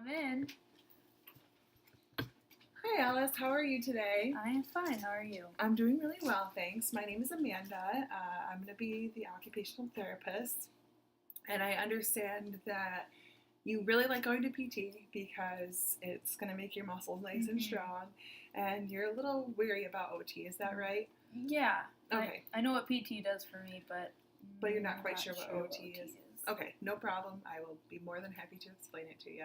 Come in. Hi Alice, how are you today? I am fine. How are you? I'm doing really well, thanks. My name is Amanda. I'm going to be the occupational therapist, and I understand that you really like going to PT because it's going to make your muscles nice and strong, and you're a little weary about OT. Is that right? Yeah. Okay. I know what PT does for me, but you're not quite sure what OT is. Okay, no problem. I will be more than happy to explain it to you.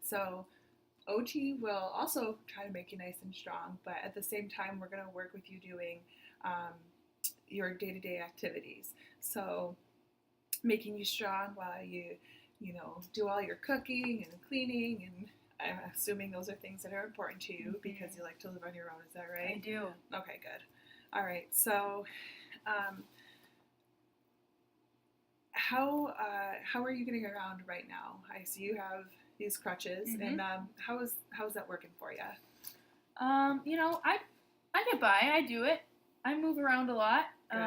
So, OT will also try to make you nice and strong, but at the same time, we're going to work with you doing your day-to-day activities. So, making you strong while you do all your cooking and cleaning, and I'm assuming those are things that are important to you because you like to live on your own. Is that right? I do. Okay, good. All right. So, how are you getting around right now? I see you have these crutches, and how's that working for you? I get by. I do it. I move around a lot. Good.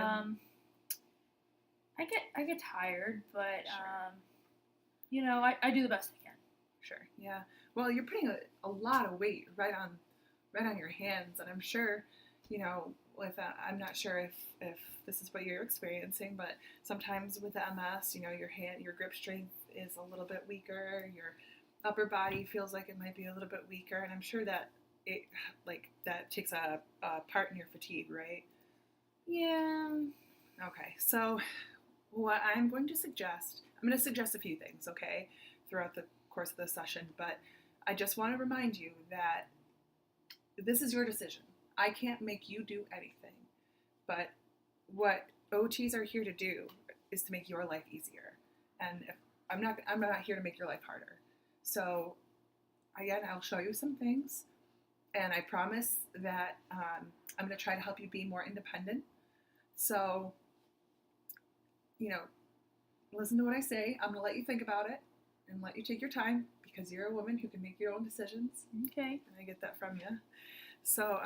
I get tired, but sure. I do the best I can. Sure. Yeah. Well, you're putting a lot of weight right on your hands, and I'm sure, with I'm not sure if this is what you're experiencing, but sometimes with the MS, your grip strength is a little bit weaker. Your upper body feels like it might be a little bit weaker, and I'm sure that that takes a part in your fatigue, right? Yeah. Okay. So what I'm going to suggest a few things, okay, throughout the course of the session, but I just want to remind you that this is your decision. I can't make you do anything, but what OTs are here to do is to make your life easier. And I'm not here to make your life harder. So again, I'll show you some things, and I promise that I'm going to try to help you be more independent. So, listen to what I say. I'm going to let you think about it and let you take your time because you're a woman who can make your own decisions. Okay. And I get that from you. So,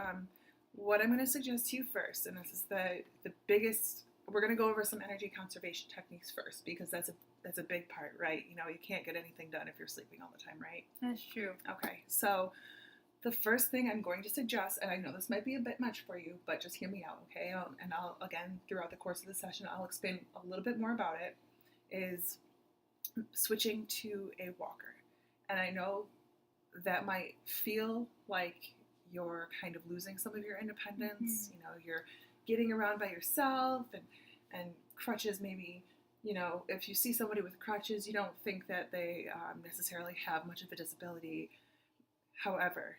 what I'm going to suggest to you first, and this is the biggest, we're going to go over some energy conservation techniques first because that's a big part, right? You can't get anything done if you're sleeping all the time, right? That's true. Okay, so the first thing I'm going to suggest, and I know this might be a bit much for you, but just hear me out, okay? I'll again, throughout the course of the session, I'll explain a little bit more about it, is switching to a walker. And I know that might feel like you're kind of losing some of your independence. You're getting around by yourself, and crutches maybe, if you see somebody with crutches, you don't think that they necessarily have much of a disability. However,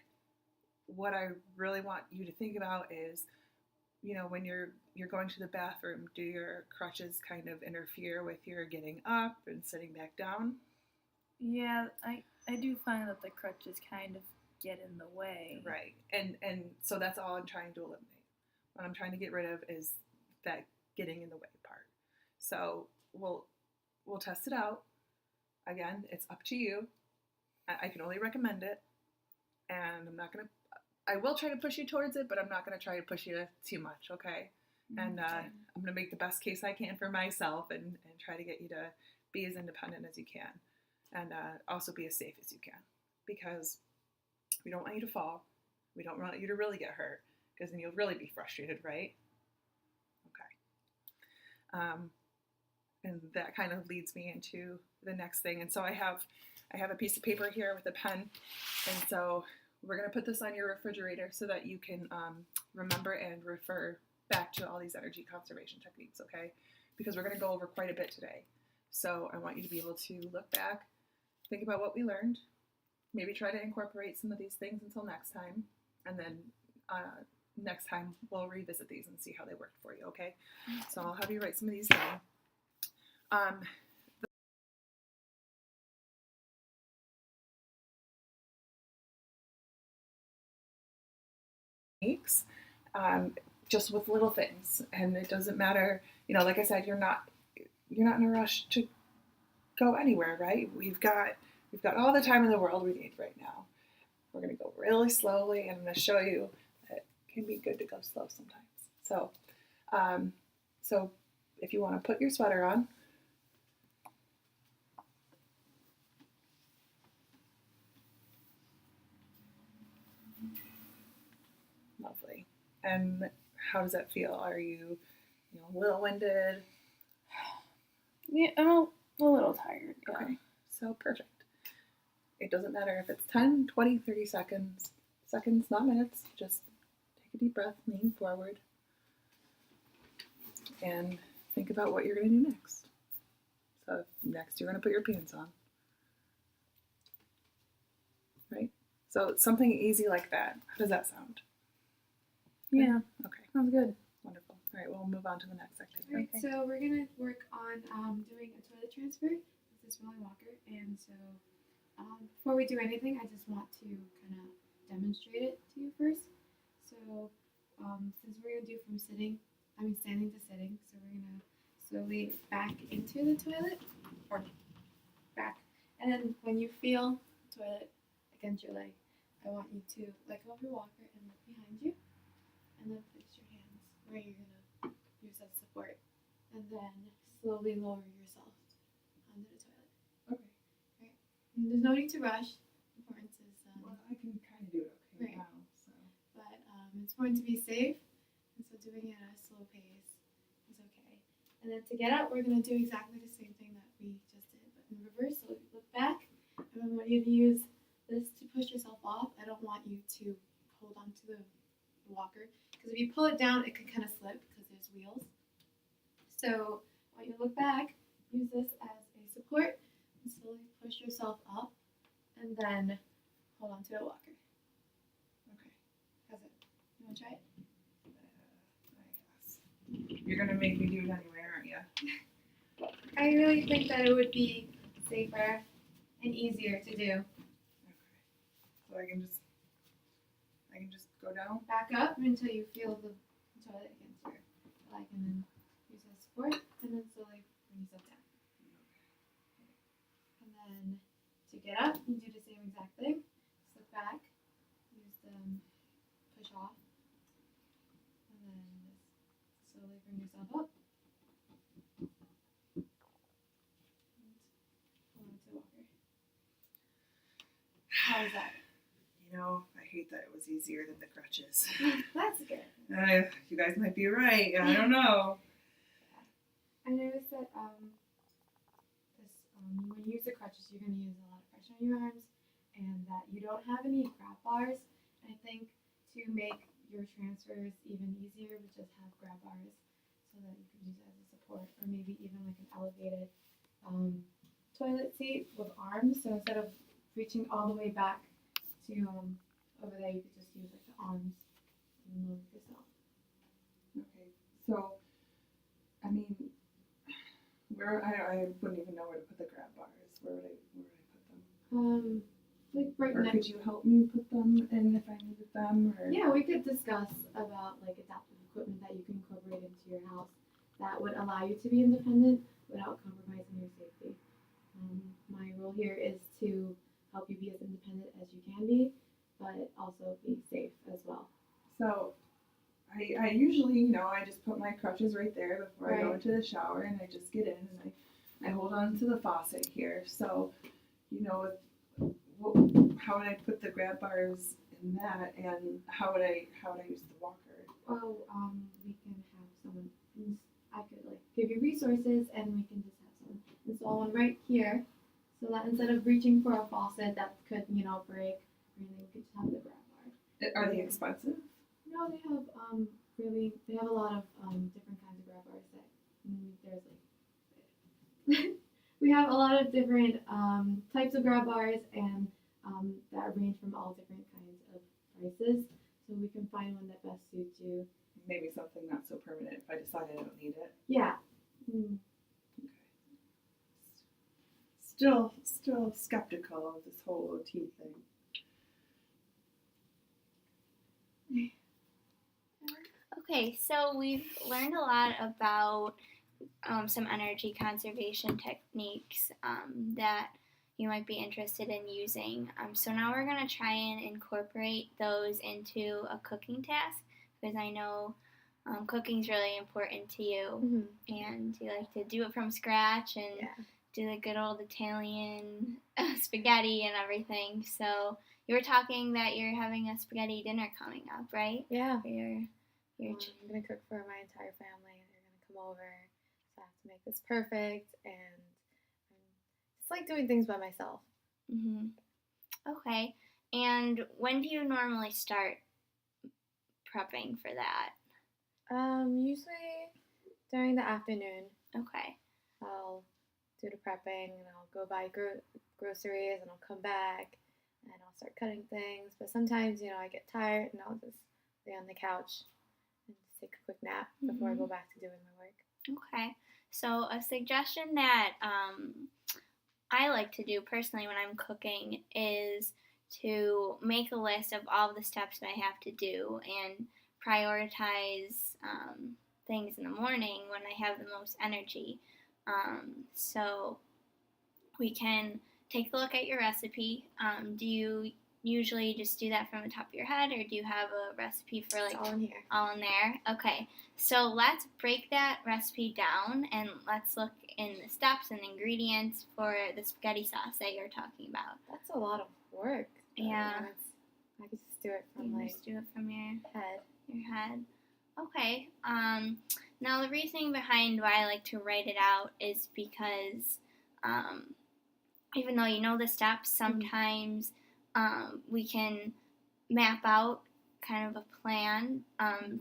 what I really want you to think about is, when you're going to the bathroom, do your crutches kind of interfere with your getting up and sitting back down? Yeah, I do find that the crutches kind of get in the way. Right. And so that's all I'm trying to eliminate. What I'm trying to get rid of is that getting in the way part. So we'll test it out. Again, it's up to you. I can only recommend it. And I will try to push you towards it, but I'm not going to try to push you too much, okay? And I'm going to make the best case I can for myself and try to get you to be as independent as you can. And also be as safe as you can. Because we don't want you to fall. We don't want you to really get hurt, because then you'll really be frustrated, right? Okay. And that kind of leads me into the next thing. And so I have a piece of paper here with a pen, and so we're going to put this on your refrigerator so that you can remember and refer back to all these energy conservation techniques, okay? Because we're going to go over quite a bit today. So I want you to be able to look back, think about what we learned, maybe try to incorporate some of these things until next time, and then next time we'll revisit these and see how they worked for you, okay? So I'll have you write some of these down. Just with little things, and it doesn't matter, like I said, you're not in a rush to go anywhere, right? We've got all the time in the world we need right now. We're going to go really slowly, and I'm going to show you that it can be good to go slow sometimes. So if you want to put your sweater on, And how does that feel? Are you a little winded? Yeah, I'm a little tired. Yeah. Okay, so perfect. It doesn't matter if it's 10, 20, 30 seconds. Seconds, not minutes. Just take a deep breath, lean forward, and think about what you're going to do next. So next you're going to put your pants on. Right? So something easy like that. How does that sound? Yeah. Okay, Sounds good. wonderful. All right, we'll move on to the next activity. Alright, Okay. so we're gonna work on doing a toilet transfer with this Willy Walker, and so before we do anything, I just want to kind of demonstrate it to you first. So since we're gonna do from standing to sitting, so we're gonna slowly back into the toilet or back, and then when you feel the toilet against your leg, I want you to let go of your walker and look behind you, and then place your hands where you're gonna use as support, and then slowly lower yourself onto the toilet. Okay. And there's no need to rush. The importance is, Well, I can kind of do it okay Right. now. So. but it's important to be safe, and so doing it at a slow pace is okay. And then to get up, we're gonna do exactly the same thing that we just did, but in reverse. So look back, and I want you to use this to push yourself off. I don't want you to hold onto the walker, because if you pull it down, it could kind of slip because there's wheels. So I want you to look back, use this as a support, and slowly push yourself up, and then hold on to the walker. Okay. How's it? You want to try it? I guess. You're gonna make me do it anyway, aren't you? I really think that it would be safer and easier to do. Okay. So I can just go down. Back up until you feel the toilet against your leg, and then use as support, and then slowly bring yourself down. And then to get up, you do the same exact thing. Just look back, use the push off, and then just slowly bring yourself up. And hold on to the walker. How was that? I hate that it was easier than the crutches. That's good. You guys might be right. I don't know. I noticed that when you use the crutches, you're going to use a lot of pressure on your arms, and that you don't have any grab bars. I think to make your transfers even easier, we just have grab bars so that you can use it as a support, or maybe even like an elevated toilet seat with arms. So instead of reaching all the way back to over there, you could just use like the arms and move yourself. Okay. So, I mean, I wouldn't even know where to put the grab bars. Where would I put them? Like right Or next. could you help me put them in if I needed them? Or Yeah, we could discuss about like adaptive equipment that you can incorporate into your house that would allow you to be independent without compromising your safety. My role here is to help you be as independent as you can be, but also be safe as well. So, I usually, I just put my crutches right there before I go Right. into the shower, and I just get in and I hold on to the faucet here. So, how would I put the grab bars in that, and how would I use the walker? Well, we can have someone. I could like give you resources, and we can just have someone install one right here, so that instead of reaching for a faucet that could, break, or anything, we could just have the grab bar. Are they expensive? No, they have they have a lot of different kinds of grab bars that there's like we have a lot of different types of grab bars, and that range from all different kinds of prices. So we can find one that best suits you. Maybe something not so permanent if I decide I don't need it. Yeah. Okay. Still skeptical of this whole OT thing. Okay, so we've learned a lot about some energy conservation techniques that you might be interested in using. So now we're going to try and incorporate those into a cooking task, because I know cooking is really important to you, and you like to do it from scratch and do the good old Italian spaghetti and everything. So you were talking that you're having a spaghetti dinner coming up, right? Yeah. For your I'm gonna cook for my entire family. They're gonna come over, so I have to make this perfect, and I'm just like doing things by myself. Mhm. Okay. And when do you normally start prepping for that? Usually during the afternoon, Okay. I'll do the prepping, and I'll go buy groceries, and I'll come back, and I'll start cutting things. But sometimes, I get tired, and I'll just lay on the couch and just take a quick nap before I go back to doing my work. Okay. So a suggestion that I like to do personally when I'm cooking is to make a list of all the steps that I have to do and prioritize things in the morning when I have the most energy. So we can take a look at your recipe. Do you usually just do that from the top of your head, or do you have a recipe for It's all in here. all in there? Okay, so let's break that recipe down and let's look in the steps and ingredients for the spaghetti sauce that you're talking about. That's a lot of work. Yeah. I could just do it You from can like just do it from your head. head. Okay. Now the reasoning behind why I like to write it out is because even though you know the steps, sometimes we can map out kind of a plan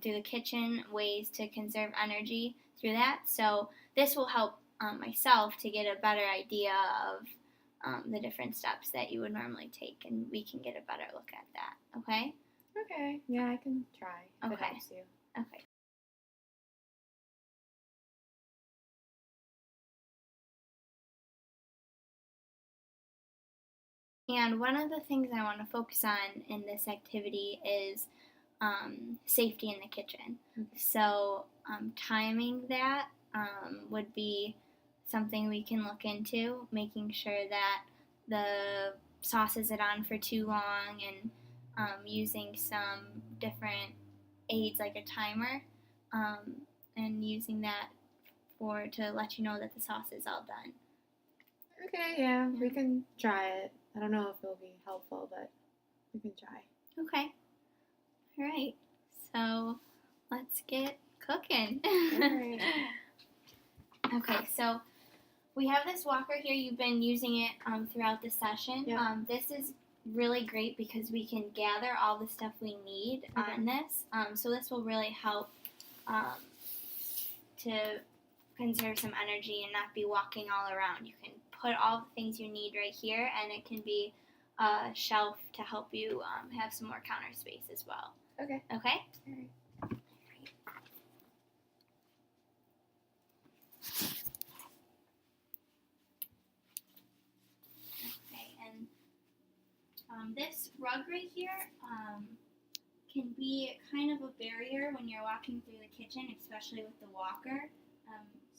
through the kitchen, ways to conserve energy through that. So this will help myself to get a better idea of the different steps that you would normally take, and we can get a better look at that. Okay? Okay. Yeah, I can try if it Okay. helps you. Okay. And one of the things I want to focus on in this activity is safety in the kitchen. So timing that would be something we can look into, making sure that the sauce isn't on for too long, and using some different aids like a timer, and using that to let you know that the sauce is all done. Okay, yeah, we can try it. I don't know if it'll be helpful, but we can try. Okay. All right. So let's get cooking. Alright. Okay, so we have this walker here. You've been using it throughout the session. Yeah. This is really great because we can gather all the stuff we need on this. So this will really help to conserve some energy and not be walking all around. You can put all the things you need right here, and it can be a shelf to help you have some more counter space as well. Okay. Okay? Alright. Okay, and this rug right here can be kind of a barrier when you're walking through the kitchen, especially with the walker.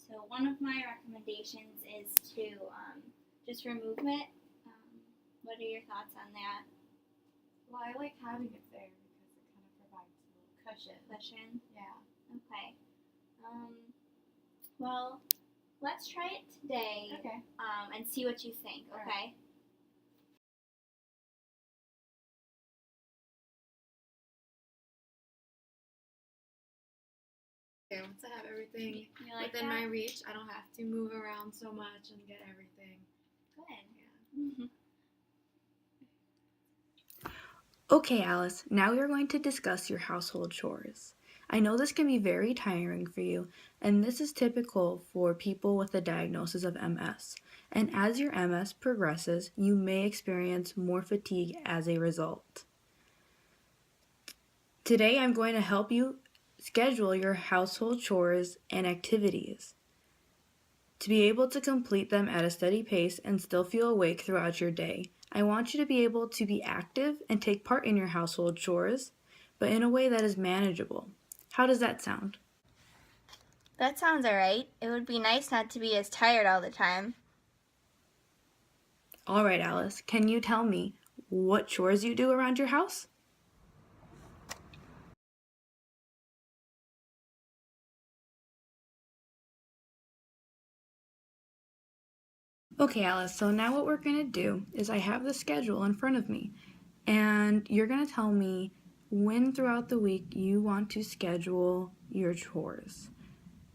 So one of my recommendations is to just remove it. What are your thoughts on that? Well, I like having it there because it kind of provides a little cushion. Yeah. Okay. Well, let's try it today. Okay. And see what you think. Okay. Okay, once I have everything You like within that? my reach, I don't have to move around so much and get everything. Good. Yeah. Okay, Alice, now we are going to discuss your household chores. I know this can be very tiring for you, and this is typical for people with a diagnosis of MS. And as your MS progresses, you may experience more fatigue as a result. Today, I'm going to help you schedule your household chores and activities to be able to complete them at a steady pace and still feel awake throughout your day. I want you to be able to be active and take part in your household chores, but in a way that is manageable. How does that sound? That sounds alright. It would be nice not to be as tired all the time. All right, Alice, can you tell me what chores you do around your house? Okay, Alice, so now what we're going to do is I have the schedule in front of me, and you're going to tell me when throughout the week you want to schedule your chores.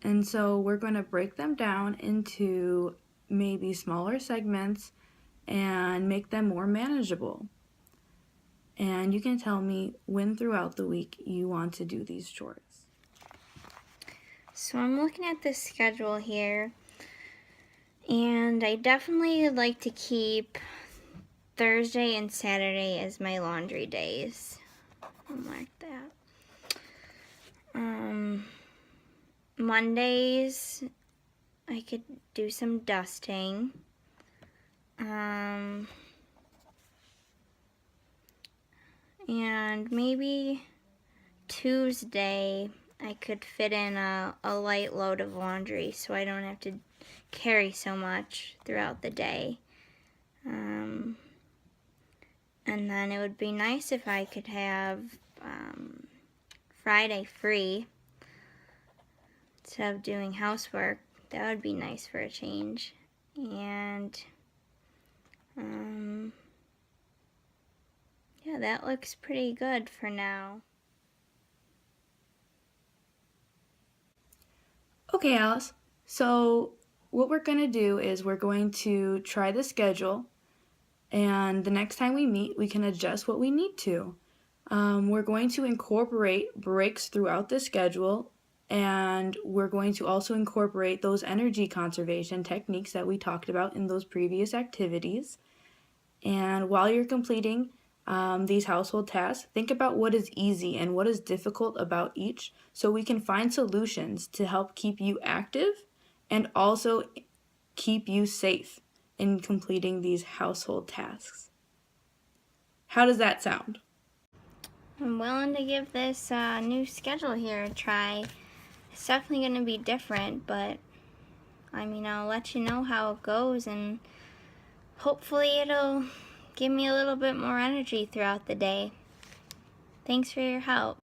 And so we're going to break them down into maybe smaller segments and make them more manageable. And you can tell me when throughout the week you want to do these chores. So I'm looking at this schedule here, and I definitely like to keep Thursday and Saturday as my laundry days. I'll mark that. Mondays, I could do some dusting. And maybe Tuesday, I could fit in a light load of laundry so I don't have to carry so much throughout the day. And then it would be nice if I could have Friday free instead of doing housework. That would be nice for a change. And yeah, that looks pretty good for now. Okay, Alice. So what we're going to do is we're going to try the schedule, and the next time we meet, we can adjust what we need to. We're going to incorporate breaks throughout the schedule, and we're going to also incorporate those energy conservation techniques that we talked about in those previous activities. And while you're completing these household tasks, think about what is easy and what is difficult about each so we can find solutions to help keep you active and also keep you safe in completing these household tasks. How does that sound? I'm willing to give this new schedule here a try. It's definitely going to be different, but I'll let you know how it goes, and hopefully it'll give me a little bit more energy throughout the day. Thanks for your help.